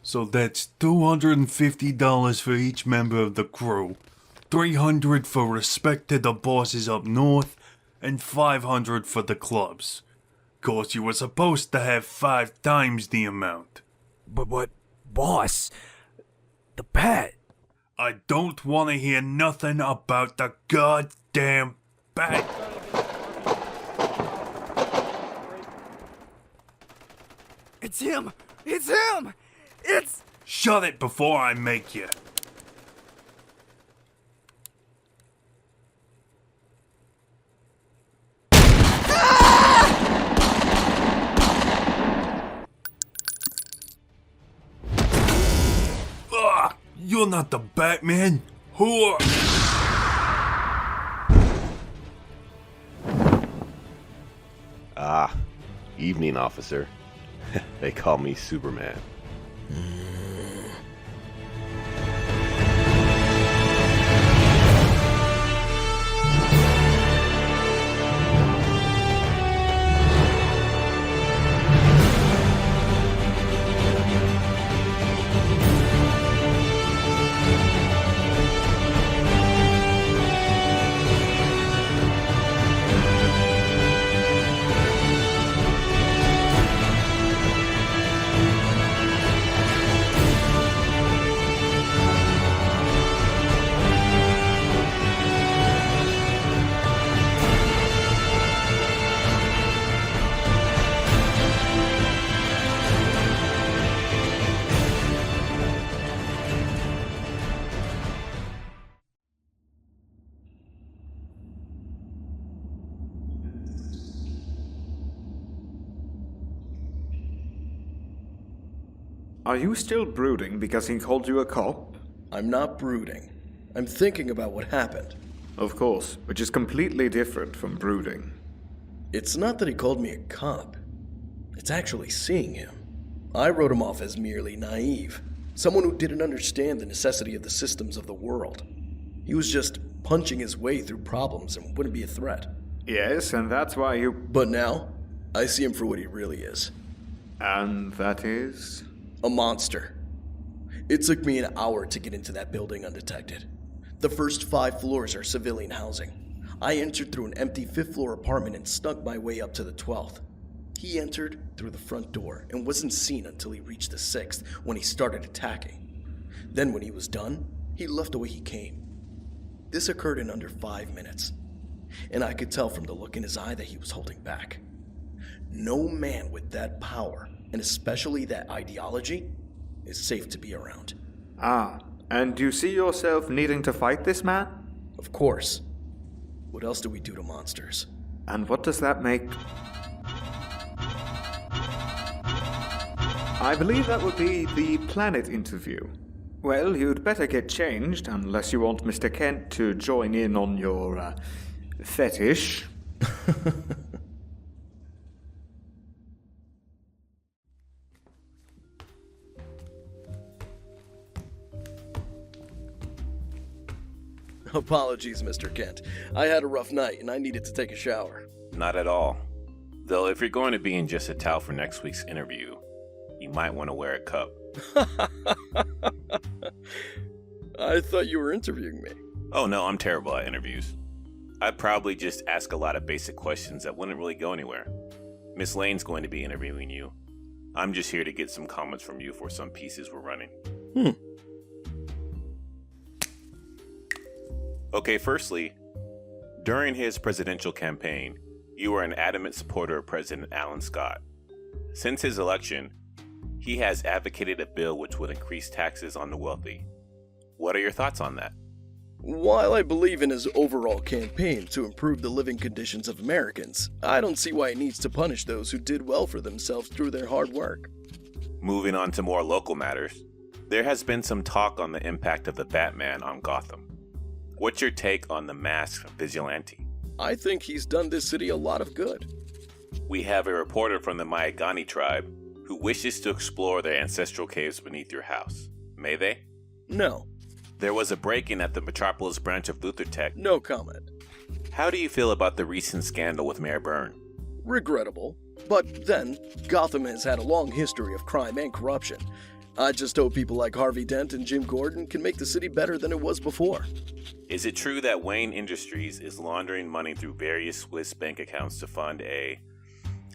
So that's $250 for each member of the crew, $300 for respect to the bosses up north, and $500 for the clubs. Course you were supposed to have 5 times the amount. But, boss, the bat. I don't want to hear nothing about the goddamn bat. It's him! It's him! It's... Shut it before I make you. You're not the Batman. Who are... Ah, evening, officer. They call me Superman. Are you still brooding because he called you a cop? I'm not brooding. I'm thinking about what happened. Of course, which is completely different from brooding. It's not that he called me a cop. It's actually seeing him. I wrote him off as merely naive. Someone who didn't understand the necessity of the systems of the world. He was just punching his way through problems and wouldn't be a threat. Yes, and that's why you... But now, I see him for what he really is. And that is? A monster. It took me an hour to get into that building undetected. The first 5 floors are civilian housing. I entered through an empty 5th floor apartment and snuck my way up to the 12th. He entered through the front door and wasn't seen until he reached the 6th when he started attacking. Then when he was done, he left the way he came. This occurred in under 5 minutes, and I could tell from the look in his eye that he was holding back. No man with that power, and especially that ideology, is safe to be around. Ah, and do you see yourself needing to fight this man? Of course. What else do we do to monsters? And what does that make? I believe that would be the planet interview. Well, you'd better get changed, unless you want Mr. Kent to join in on your, fetish. Apologies, Mr. Kent. I had a rough night and I needed to take a shower. Not at all. Though if you're going to be in just a towel for next week's interview, you might want to wear a cup. I thought you were interviewing me. Oh no, I'm terrible at interviews. I'd probably just ask a lot of basic questions that wouldn't really go anywhere. Miss Lane's going to be interviewing you. I'm just here to get some comments from you for some pieces we're running. Okay, firstly, during his presidential campaign, you were an adamant supporter of President Alan Scott. Since his election, he has advocated a bill which would increase taxes on the wealthy. What are your thoughts on that? While I believe in his overall campaign to improve the living conditions of Americans, I don't see why he needs to punish those who did well for themselves through their hard work. Moving on to more local matters, there has been some talk on the impact of the Batman on Gotham. What's your take on the masked vigilante? I think he's done this city a lot of good. We have a reporter from the Mayagani tribe who wishes to explore their ancestral caves beneath your house. May they? No. There was a break-in at the Metropolis branch of Luther Tech. No comment. How do you feel about the recent scandal with Mayor Byrne? Regrettable. But then, Gotham has had a long history of crime and corruption. I just hope people like Harvey Dent and Jim Gordon can make the city better than it was before. Is it true that Wayne Industries is laundering money through various Swiss bank accounts to fund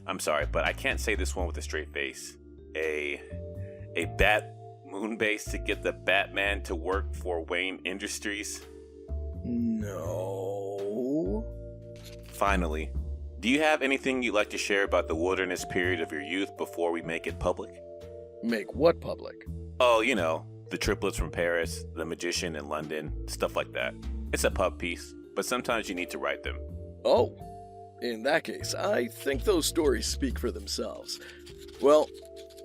I'm sorry, but I can't say this one with a straight face. A bat moon base to get the Batman to work for Wayne Industries? No. Finally, do you have anything you'd like to share about the wilderness period of your youth before we make it public? Make what public? Oh, you know, the triplets from Paris, the magician in London, stuff like that. It's a pub piece, but sometimes you need to write them. Oh, in that case, I think those stories speak for themselves. Well,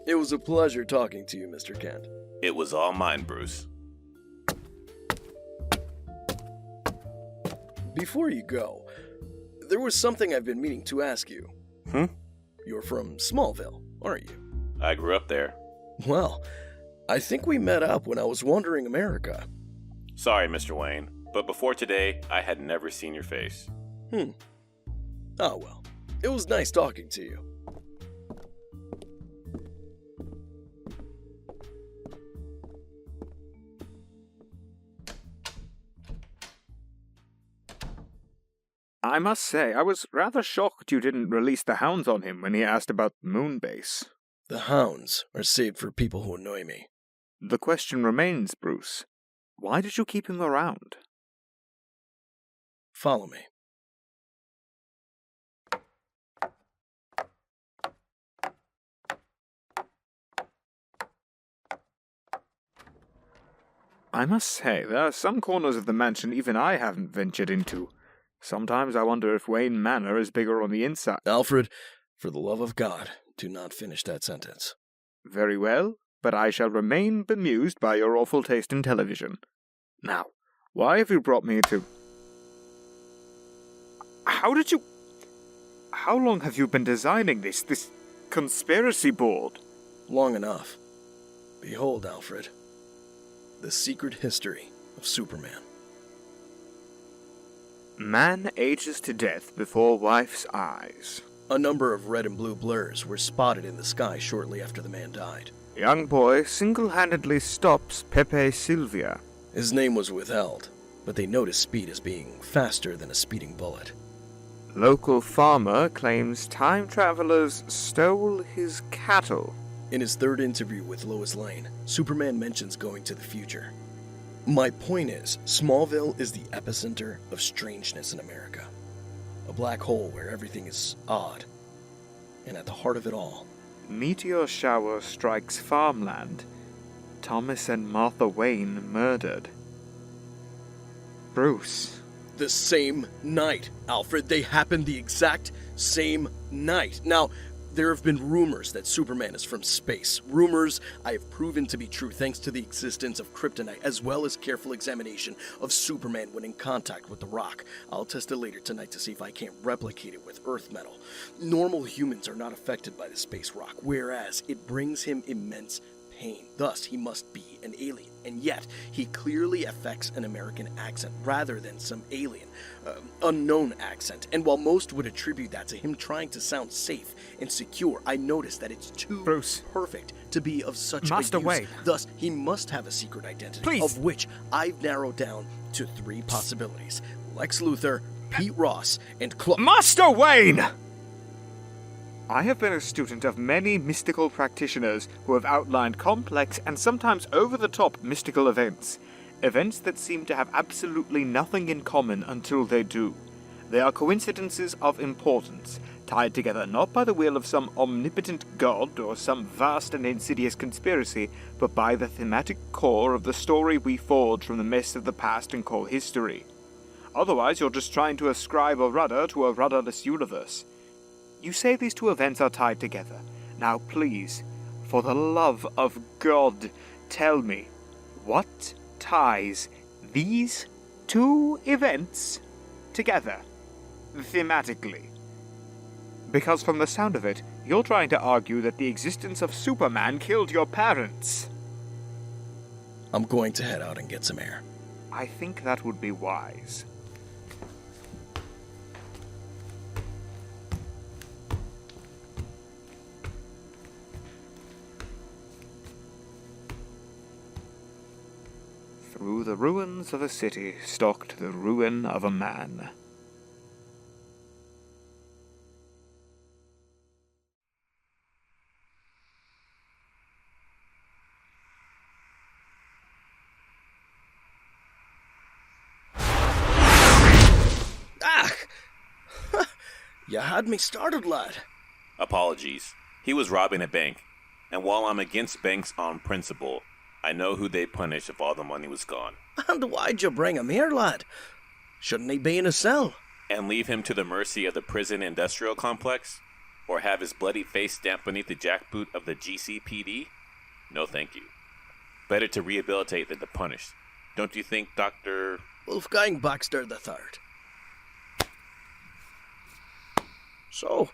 it was a pleasure talking to you, Mr. Kent. It was all mine, Bruce. Before you go, there was something I've been meaning to ask you. You're from Smallville, aren't you? I grew up there. Well, I think we met up when I was wandering America. Sorry, Mr. Wayne, but before today, I had never seen your face. Oh well, it was nice talking to you. I must say, I was rather shocked you didn't release the hounds on him when he asked about Moonbase. The hounds are saved for people who annoy me. The question remains, Bruce. Why did you keep him around? Follow me. I must say, there are some corners of the mansion even I haven't ventured into. Sometimes I wonder if Wayne Manor is bigger on the inside. Alfred, for the love of God, do not finish that sentence. Very well, but I shall remain bemused by your awful taste in television. Now, why have you brought me to... How long have you been designing this conspiracy board? Long enough. Behold, Alfred, the secret history of Superman. Man ages to death before wife's eyes. A number of red and blue blurs were spotted in the sky shortly after the man died. Young boy single-handedly stops Pepe Silvia. His name was withheld, but they noticed speed as being faster than a speeding bullet. Local farmer claims time travelers stole his cattle. In his third interview with Lois Lane, Superman mentions going to the future. My point is, Smallville is the epicenter of strangeness in America. A black hole where everything is odd. And at the heart of it all, Meteor shower strikes farmland. Thomas and Martha Wayne murdered. Bruce. the same night, Alfred. They happened the exact same night. Now, there have been rumors that Superman is from space. Rumors I have proven to be true thanks to the existence of kryptonite, as well as careful examination of Superman when in contact with the rock. I'll test it later tonight to see if I can't replicate it with Earth metal. Normal humans are not affected by the space rock, whereas it brings him immense pain. Thus, he must be an alien. And yet, he clearly affects an American accent rather than some alien, unknown accent. And while most would attribute that to him trying to sound safe and secure, I noticed that it's too Bruce. perfect to be of such Master a use. Wayne. Thus, he must have a secret identity, Please. of which I've narrowed down to 3 possibilities. Lex Luthor, Pete Ross, and Master Wayne! I have been a student of many mystical practitioners who have outlined complex and sometimes over-the-top mystical events. Events that seem to have absolutely nothing in common until they do. They are coincidences of importance, tied together not by the will of some omnipotent god or some vast and insidious conspiracy, but by the thematic core of the story we forge from the mess of the past and call history. Otherwise, you're just trying to ascribe a rudder to a rudderless universe. You say these 2 events are tied together. Now please, for the love of God, tell me, what ties these 2 events together, thematically? Because from the sound of it, you're trying to argue that the existence of Superman killed your parents. I'm going to head out and get some air. I think that would be wise. Through the ruins of a city stalked the ruin of a man. Ah! You had me started, lad. Apologies. He was robbing a bank, and while I'm against banks on principle, I know who they'd punish if all the money was gone. And why'd you bring him here, lad? Shouldn't he be in a cell? And leave him to the mercy of the prison industrial complex? Or have his bloody face stamped beneath the jackboot of the GCPD? No thank you. Better to rehabilitate than to punish. Don't you think, Dr. Wolfgang Baxter III. So,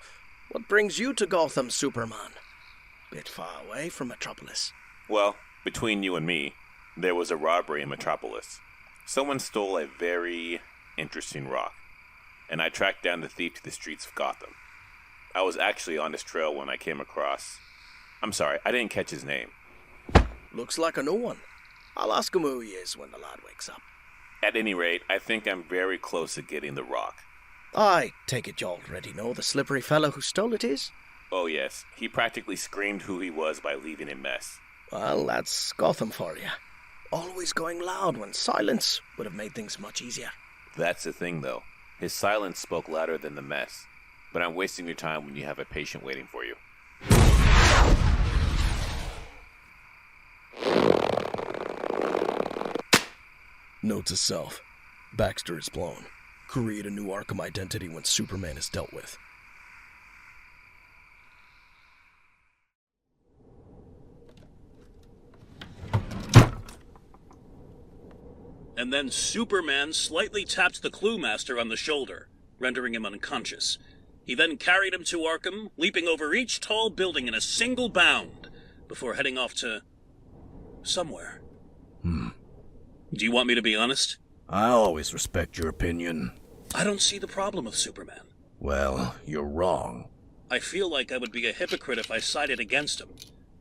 what brings you to Gotham, Superman? Bit far away from Metropolis. Well, between you and me, there was a robbery in Metropolis. Someone stole a very interesting rock, and I tracked down the thief to the streets of Gotham. I was actually on his trail when I came across... I'm sorry, I didn't catch his name. Looks like a new one. I'll ask him who he is when the lad wakes up. At any rate, I think I'm very close to getting the rock. I take it you already know the slippery fellow who stole it is? Oh yes, he practically screamed who he was by leaving a mess. Well, that's Gotham for you. Always going loud when silence would have made things much easier. That's the thing though. His silence spoke louder than the mess. But I'm wasting your time when you have a patient waiting for you. Note to self. Baxter is blown. Create a new Arkham identity when Superman is dealt with. And then Superman slightly tapped the Clue Master on the shoulder, rendering him unconscious. He then carried him to Arkham, leaping over each tall building in a single bound, before heading off to... somewhere. Do you want me to be honest? I always respect your opinion. I don't see the problem with Superman. Well, you're wrong. I feel like I would be a hypocrite if I sided against him.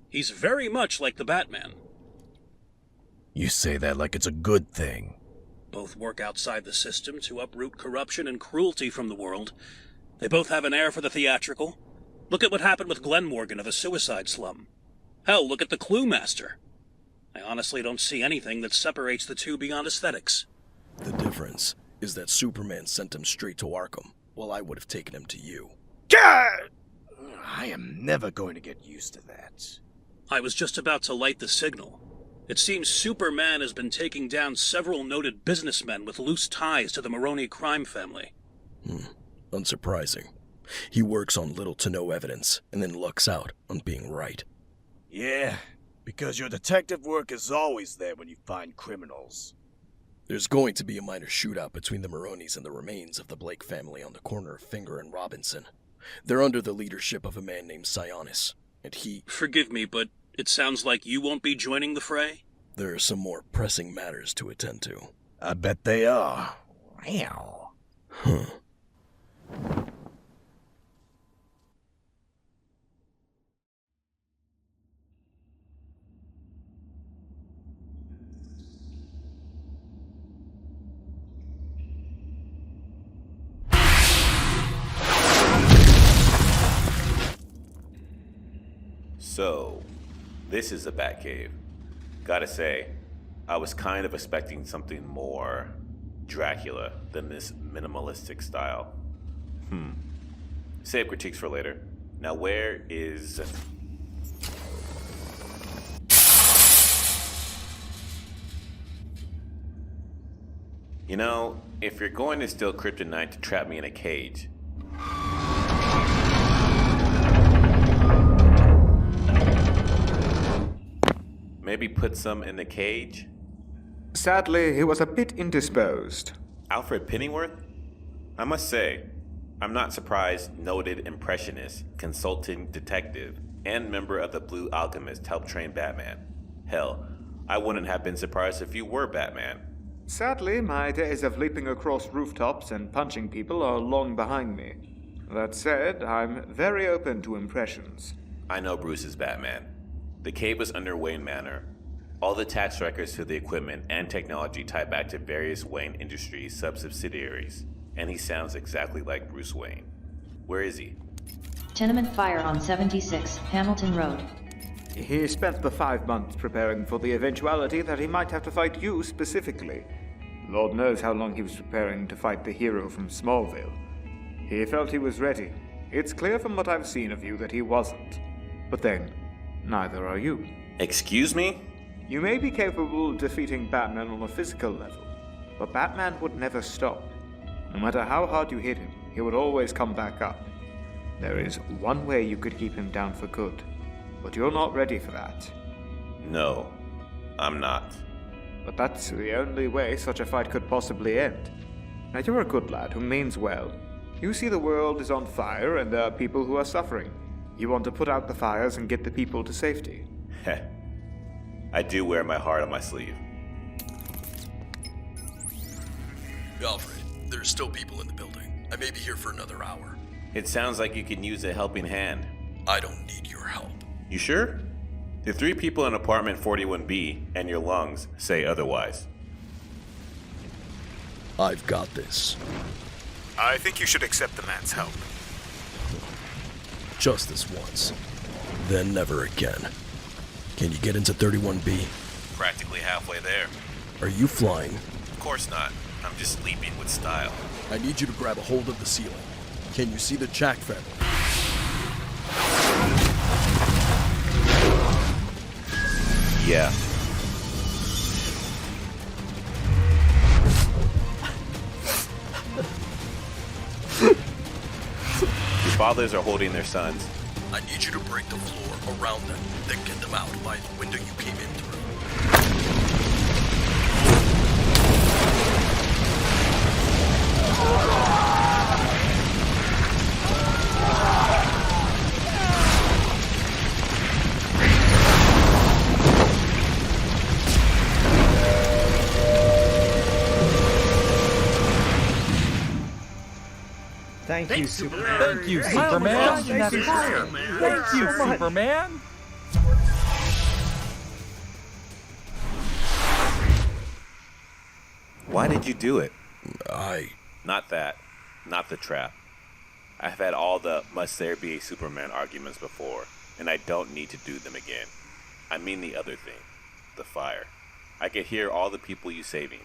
He's very much like the Batman. You say that like it's a good thing. Both work outside the system to uproot corruption and cruelty from the world. They both have an air for the theatrical. Look at what happened with Glenn Morgan of a suicide slum. Hell, look at the Clue Master. I honestly don't see anything that separates the two beyond aesthetics. The difference is that Superman sent him straight to Arkham, while I would have taken him to you. Gah! I am never going to get used to that. I was just about to light the signal. It seems Superman has been taking down several noted businessmen with loose ties to the Maroni crime family. Unsurprising. He works on little to no evidence, and then lucks out on being right. Yeah, because your detective work is always there when you find criminals. There's going to be a minor shootout between the Maronis and the remains of the Blake family on the corner of Finger and Robinson. They're under the leadership of a man named Sionis, and he... Forgive me, but it sounds like you won't be joining the fray? There are some more pressing matters to attend to. I bet they are. Wow. So, this is the Batcave. Gotta say, I was kind of expecting something more Dracula than this minimalistic style. Save critiques for later. Now where is... You know, if you're going to steal kryptonite to trap me in a cage, maybe put some in the cage? Sadly, he was a bit indisposed. Alfred Pennyworth? I must say, I'm not surprised noted impressionist, consulting detective, and member of the Blue Alchemist helped train Batman. Hell, I wouldn't have been surprised if you were Batman. Sadly, my days of leaping across rooftops and punching people are long behind me. That said, I'm very open to impressions. I know Bruce is Batman. The cave was under Wayne Manor. All the tax records to the equipment and technology tie back to various Wayne Industries sub-subsidiaries, and he sounds exactly like Bruce Wayne. Where is he? Tenement fire on 76 Hamilton Road. He spent the 5 months preparing for the eventuality that he might have to fight you specifically. Lord knows how long he was preparing to fight the hero from Smallville. He felt he was ready. It's clear from what I've seen of you that he wasn't. But then, neither are you. Excuse me? You may be capable of defeating Batman on a physical level, but Batman would never stop. No matter how hard you hit him, he would always come back up. There is one way you could keep him down for good, but you're not ready for that. No, I'm not. But that's the only way such a fight could possibly end. Now you're a good lad who means well. You see the world is on fire and there are people who are suffering. You want to put out the fires and get the people to safety. Heh. I do wear my heart on my sleeve. Alfred, there's still people in the building. I may be here for another hour. It sounds like you can use a helping hand. I don't need your help. You sure? The 3 people in apartment 41B and your lungs say otherwise. I've got this. I think you should accept the man's help. Just this once. Then never again. Can you get into 31B? Practically halfway there. Are you flying? Of course not. I'm just leaping with style. I need you to grab a hold of the ceiling. Can you see the Jack family? Yeah. Your fathers are holding their sons. I need you to break the floor around them, then get them out by the window you came in through. Thank you, Superman. Thank you, Superman. Thank you, Superman. Why did you do it? Not that. Not the trap. I've had all the must there be a Superman arguments before, and I don't need to do them again. I mean the other thing. The fire. I could hear all the people you saving.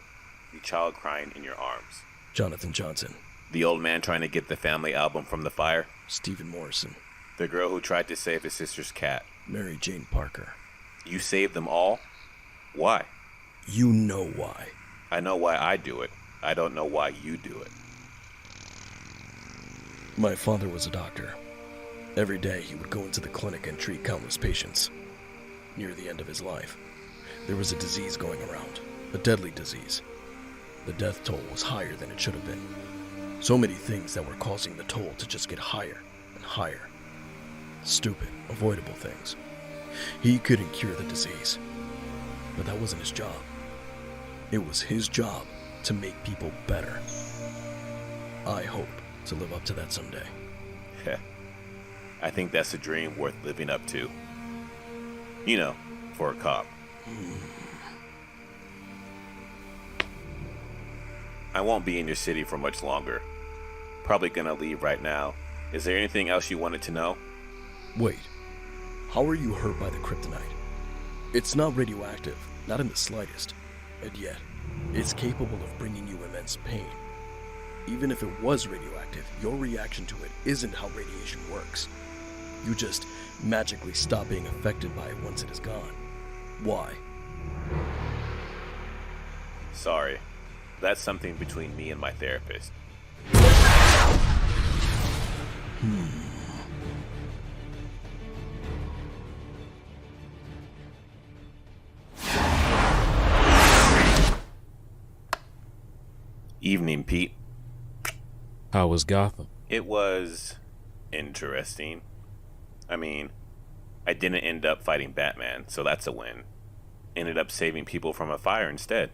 The child crying in your arms. Jonathan Johnson. The old man trying to get the family album from the fire. Stephen Morrison. The girl who tried to save his sister's cat. Mary Jane Parker. You saved them all? Why? You know why. I know why I do it. I don't know why you do it. My father was a doctor. Every day he would go into the clinic and treat countless patients. Near the end of his life, there was a disease going around. A deadly disease. The death toll was higher than it should have been. So many things that were causing the toll to just get higher and higher. Stupid, avoidable things. He couldn't cure the disease. But that wasn't his job. It was his job to make people better. I hope to live up to that someday. I think that's a dream worth living up to. You know, for a cop. I won't be in your city for much longer. Probably gonna leave right now. Is there anything else you wanted to know? Wait. How are you hurt by the kryptonite? It's not radioactive, not in the slightest. And yet, it's capable of bringing you immense pain. Even if it was radioactive, your reaction to it isn't how radiation works. You just magically stop being affected by it once it is gone. Why? Sorry. That's something between me and my therapist. Evening, Pete. How was Gotham? It was interesting. I mean, I didn't end up fighting Batman, so that's a win. Ended up saving people from a fire instead.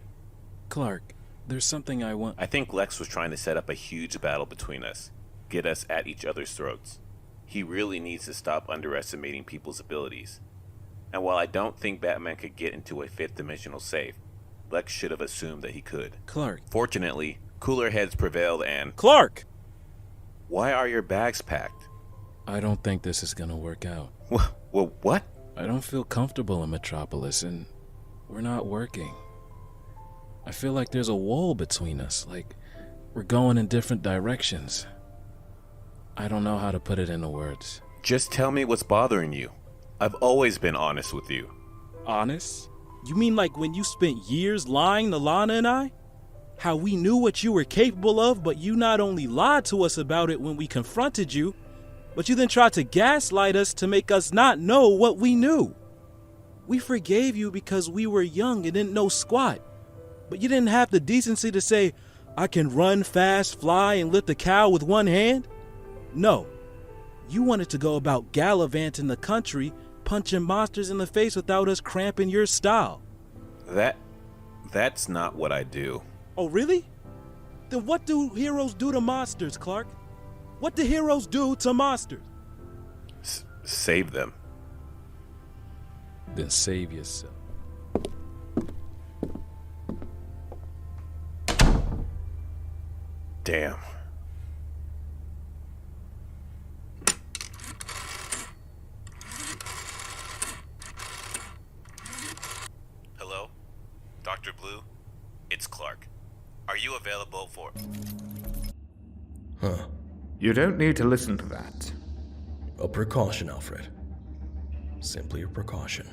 Clark, there's something I want. I think Lex was trying to set up a huge battle between us, get us at each other's throats. He really needs to stop underestimating people's abilities. And while I don't think Batman could get into a fifth dimensional safe, Lex should have assumed that he could. Clark. Fortunately, cooler heads prevailed and... Clark! Why are your bags packed? I don't think this is gonna work out. Well, what? I don't feel comfortable in Metropolis, and we're not working. I feel like there's a wall between us, like we're going in different directions. I don't know how to put it into words. Just tell me what's bothering you. I've always been honest with you. Honest? You mean like when you spent years lying to Lana and I? How we knew what you were capable of, but you not only lied to us about it when we confronted you, but you then tried to gaslight us to make us not know what we knew. We forgave you because we were young and didn't know squat. But you didn't have the decency to say, I can run fast, fly, and lift a cow with one hand? No. You wanted to go about gallivanting the country, punching monsters in the face without us cramping your style. That's not what I do. Oh, really? Then what do heroes do to monsters, Clark? What do heroes do to monsters? Save them. Then save yourself. Damn. Hello? Dr. Blue? It's Clark. Are you available for... Huh. You don't need to listen to that. A precaution, Alfred. Simply a precaution.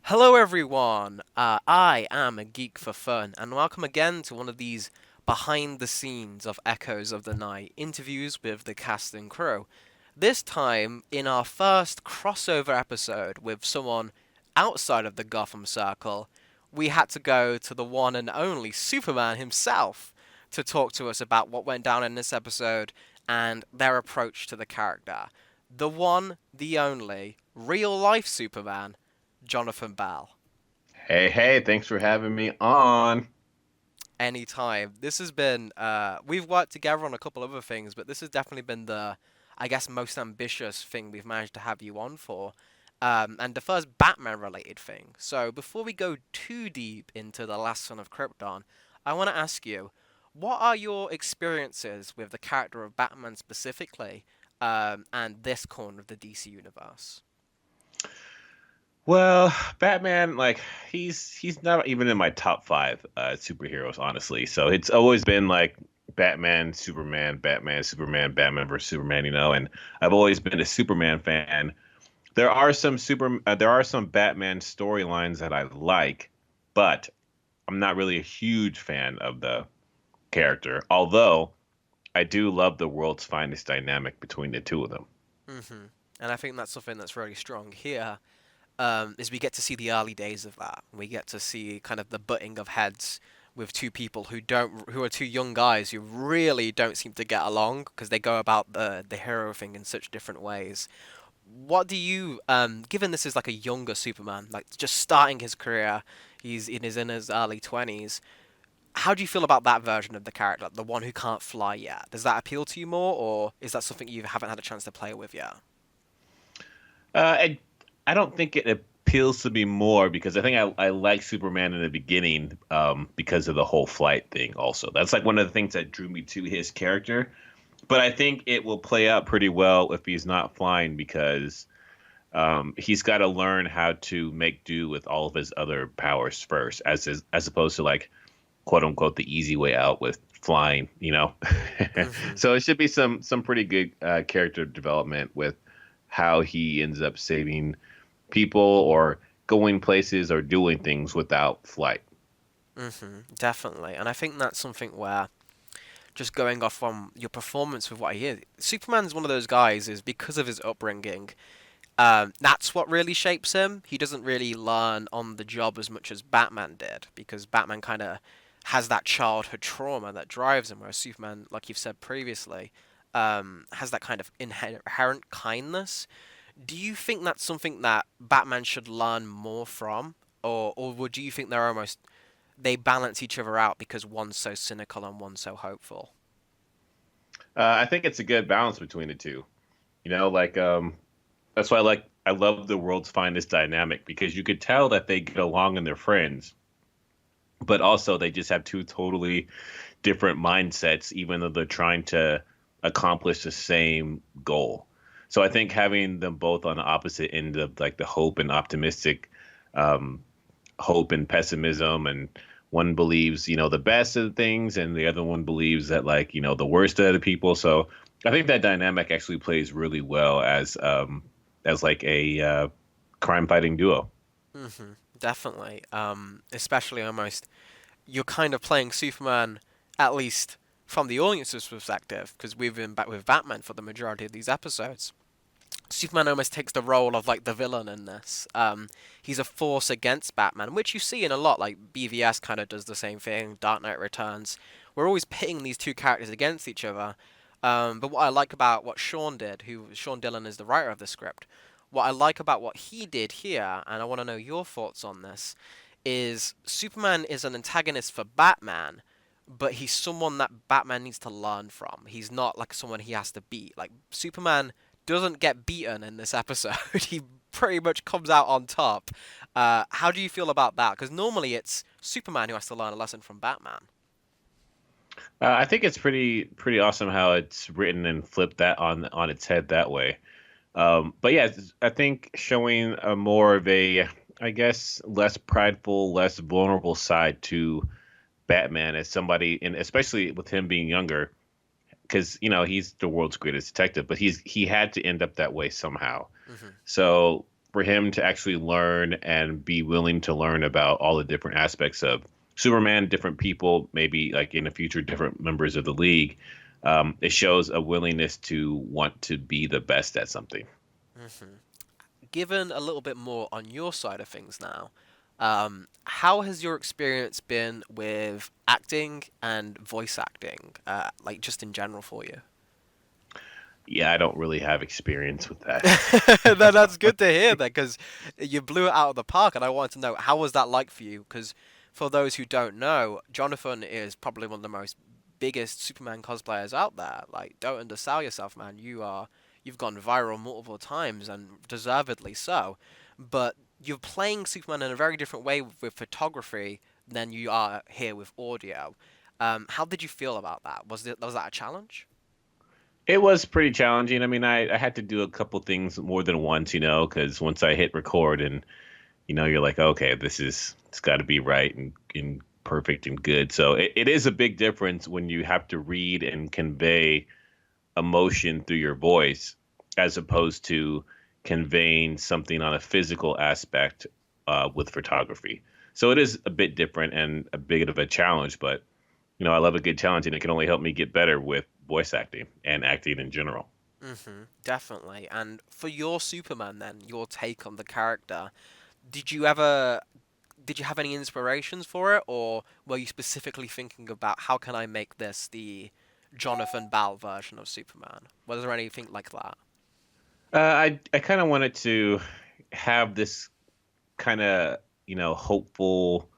Hello everyone, I am a geek for fun, and welcome again to one of these behind the scenes of Echoes of the Night interviews with the cast and crew. This time in our first crossover episode with someone outside of the Gotham circle, we had to go to the one and only Superman himself to talk to us about what went down in this episode and their approach to the character. The one, the only, real life Superman, Jonathan Bell. Hey, thanks for having me on. Anytime. This has been, we've worked together on a couple other things, but this has definitely been the, I guess, most ambitious thing we've managed to have you on for, and the first Batman-related thing. So before we go too deep into The Last Son of Krypton, I want to ask you, what are your experiences with the character of Batman specifically, and this corner of the DC universe? Well, Batman, like, he's not even in my top 5 superheroes, honestly. So it's always been like Batman, Superman, Batman, Superman, Batman versus Superman, and I've always been a Superman fan. There are some Batman storylines that I like, but I'm not really a huge fan of the character. Although I do love the world's finest dynamic between the two of them. Mm-hmm. And I think that's something that's really strong here. Is we get to see the early days of that. We get to see kind of the butting of heads with two people who are two young guys who really don't seem to get along because they go about the hero thing in such different ways. What do you, given this is like a younger Superman, like just starting his career, he's in his early 20s, how do you feel about that version of the character, the one who can't fly yet? Does that appeal to you more, or is that something you haven't had a chance to play with yet? I don't think it appeals to me more because I think I like Superman in the beginning because of the whole flight thing also. That's like one of the things that drew me to his character. But I think it will play out pretty well if he's not flying because he's got to learn how to make do with all of his other powers first as opposed to like, quote unquote, the easy way out with flying, Mm-hmm. So it should be some pretty good character development with how he ends up saving people or going places or doing things without flight. Mm-hmm, definitely. And I think that's something where, just going off from your performance with what I hear, Superman's one of those guys is because of his upbringing, that's what really shapes him. He doesn't really learn on the job as much as Batman did because Batman kind of has that childhood trauma that drives him, whereas Superman, like you've said previously, has that kind of inherent kindness. Do you think that's something that Batman should learn more from or would you think they're almost they balance each other out because one's so cynical and one's so hopeful? I think it's a good balance between the two. Like that's why I love the world's finest dynamic because you could tell that they get along and they're friends, but also they just have two totally different mindsets, even though they're trying to accomplish the same goal. So I think having them both on the opposite end of like the hope and optimistic, hope and pessimism, and one believes the best of things, and the other one believes that like the worst of the people. So I think that dynamic actually plays really well as like a crime fighting duo. Definitely. Especially almost you're kind of playing Superman, at least from the audience's perspective, because we've been back with Batman for the majority of these episodes. Superman almost takes the role of like the villain in this. He's a force against Batman, which you see in a lot. Like BVS kind of does the same thing. Dark Knight Returns. We're always pitting these two characters against each other. But what I like about what Sean did, who Sean Dillon is the writer of the script, what I like about what he did here, and I want to know your thoughts on this, is Superman is an antagonist for Batman, but he's someone that Batman needs to learn from. He's not like someone he has to beat. Like Superman doesn't get beaten in this episode. He pretty much comes out on top. How do you feel about that? Because normally it's Superman who has to learn a lesson from Batman. I think it's pretty awesome how it's written and flipped that on its head that way. But yeah, I think showing a more of a, I guess, less prideful, less vulnerable side to Batman as somebody, and especially with him being younger, because he's the world's greatest detective, but he had to end up that way somehow. So for him to actually learn and be willing to learn about all the different aspects of Superman, different people, maybe like in the future, different members of the league, it shows a willingness to want to be the best at something. Given a little bit more on your side of things now, how has your experience been with acting and voice acting, like just in general for you? Yeah, I don't really have experience with that. No, that's good to hear that because you blew it out of the park, and I wanted to know how was that like for you? Because for those who don't know, Jonathan is probably one of the most biggest Superman cosplayers out there. Like, don't undersell yourself, man. You've gone viral multiple times, and deservedly so. But you're playing Superman in a very different way with photography than you are here with audio. How did you feel about that? Was that a challenge? It was pretty challenging. I mean, I had to do a couple things more than once, because once I hit record and, you're like, okay, it's got to be right and perfect and good. So it is a big difference when you have to read and convey emotion through your voice as opposed to conveying something on a physical aspect with photography. So it is a bit different and a bit of a challenge, but I love a good challenge, and it can only help me get better with voice acting and acting in general. Definitely. And for your Superman, then, your take on the character, did you have any inspirations for it, or were you specifically thinking about how can I make this the Jonathan Ball version of Superman? Was there anything like that? I kind of wanted to have this kind of hopeful,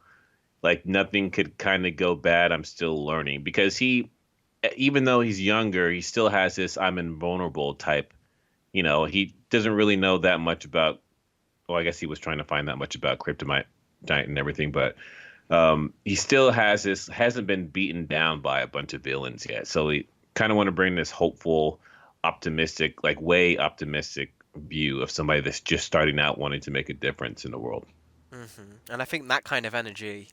like nothing could kind of go bad. I'm still learning, because even though he's younger, he still has this I'm invulnerable type. He doesn't really know that much about. Well, I guess he was trying to find that much about kryptonite and everything, but he still hasn't been beaten down by a bunch of villains yet. So we kind of want to bring this hopeful, optimistic, like way optimistic view of somebody that's just starting out wanting to make a difference in the world. And I think that kind of energy,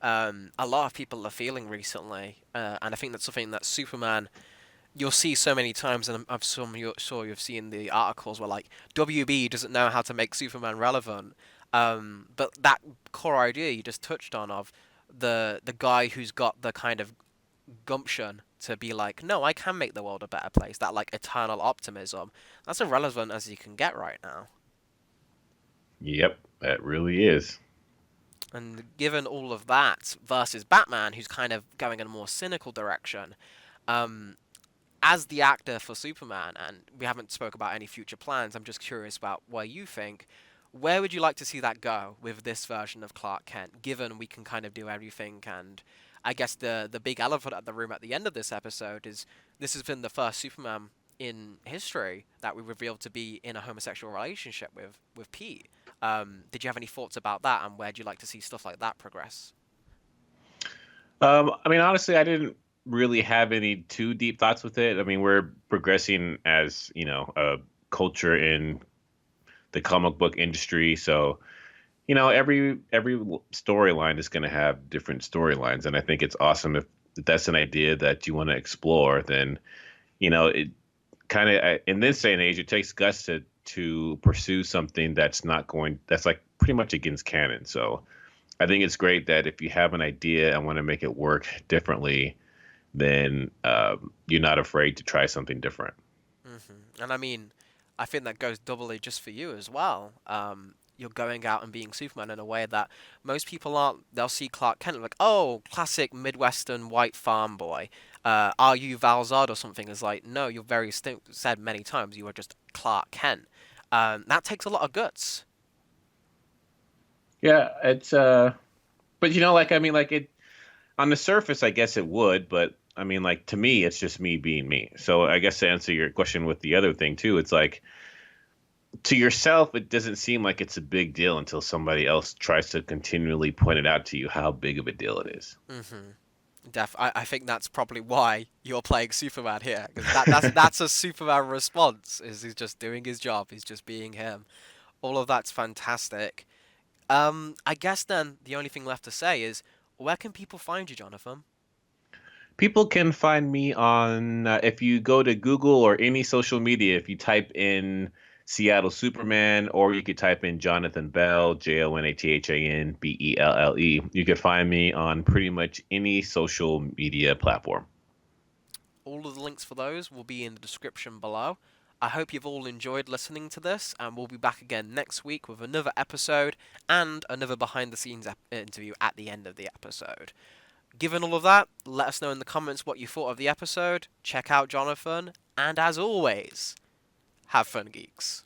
a lot of people are feeling recently, and I think that's something that Superman, you'll see so many times, and I'm sure you've seen the articles where like WB doesn't know how to make Superman relevant, but that core idea you just touched on of the guy who's got the kind of gumption to be like, no, I can make the world a better place, that like eternal optimism, that's as relevant as you can get right now. Yep, that really is. And given all of that versus Batman, who's kind of going in a more cynical direction, as the actor for Superman, and we haven't spoke about any future plans, I'm just curious about where you think, Where would you like to see that go with this version of Clark Kent, given we can kind of do everything? And I guess the big elephant at the room at the end of this episode is this has been the first Superman in history that we revealed to be in a homosexual relationship with Pete. Did you have any thoughts about that, and where'd you like to see stuff like that progress? I mean, honestly, I didn't really have any too deep thoughts with it. I mean, we're progressing as, a culture in the comic book industry. So, every storyline is going to have different storylines. And I think it's awesome if that's an idea that you want to explore, then, it kind of, in this day and age, it takes guts to pursue something that's like pretty much against canon. So I think it's great that if you have an idea and want to make it work differently, then you're not afraid to try something different. And I mean, I think that goes doubly just for you as well. You're going out and being Superman in a way that most people aren't. They'll see Clark Kent like, oh, classic Midwestern white farm boy. Are you Val Zod or something? It's like, no, you're said many times, you are just Clark Kent. That takes a lot of guts. Yeah, it's but I mean, like it on the surface, I guess it would, but I mean, like to me, it's just me being me. So I guess to answer your question with the other thing too, it's like to yourself, it doesn't seem like it's a big deal until somebody else tries to continually point it out to you how big of a deal it is. I think that's probably why you're playing Superman here, because that's a Superman response. He's just doing his job. He's just being him. All of that's fantastic. I guess then the only thing left to say is, where can people find you, Jonathan? People can find me on if you go to Google or any social media, if you type in Seattle Superman, or you could type in Jonathan Bell, JONATHANBELLE. You could find me on pretty much any social media platform. All of the links for those will be in the description below. I hope you've all enjoyed listening to this, and we'll be back again next week with another episode and another behind-the-scenes interview at the end of the episode. Given all of that, let us know in the comments what you thought of the episode, check out Jonathan, and as always, have fun, geeks.